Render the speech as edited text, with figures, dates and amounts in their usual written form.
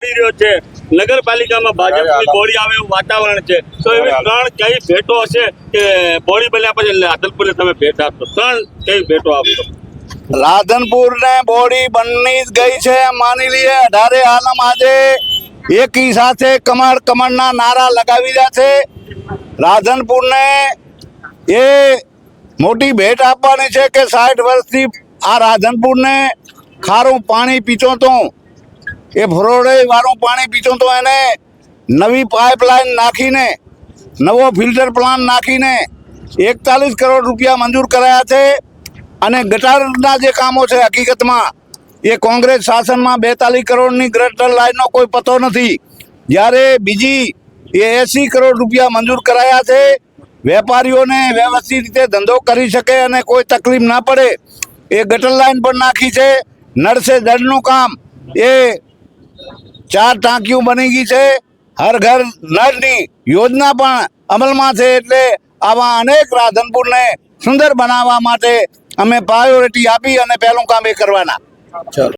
ઉડી રહ્યો છે, નગરપાલિકામાં ભાજપની બોડી આવે એવું વાતાવરણ છે, તો એવી ત્રણ કઈ ભેટો હશે કે બોડી બન્યા પછી રાધનપુરને તમે ભેટ આપશો? ત્રણ કઈ ભેટો આપશો? રાધનપુર ને બોડી બની જ ગઈ છે, માની લઈએ 18 આલમ આજે એકી સાથે કમર કમરના નારા લગાવી રહ્યા છે। રાધનપુર ને એ મોટી ભેટ આપવાની છે કે 60 વર્ષથી આ રાધનપુર ને ખારું પાણી પીતો તો, એ ફ્રોડે વાળું પાણી પીતો તો એને નવી પાઇપલાઇન નાખીને નવો ફિલ્ટર પ્લાન્ટ નાખીને 41 કરોડ રૂપિયા મંજૂર કરાયા છે। અને ગટારના જે કામો છે હકીકતમાં એ કોંગ્રેસ શાસનમાં 42 કરોડની ગટર લાઈનનો કોઈ પતો નથી, જ્યારે બીજી એ 80 કરોડ રૂપિયા મંજૂર કરાયા છે। વેપારીઓને વ્યવસ્થિત રીતે ધંધો કરી શકે અને કોઈ તકલીફ ના પડે એ ગટર લાઈન પણ નાખી છે। નળ સે જળનું કામ એ 4 ટાંકીઓ બની ગઈ છે, હર ઘર નળની યોજના પણ અમલમાં છે। એટલે આવા અનેક રાધનપુરને સુંદર બનાવવા માટે અમે પ્રાયોરિટી આપી અને પહેલું કામ એ કરવાના। ચાલો।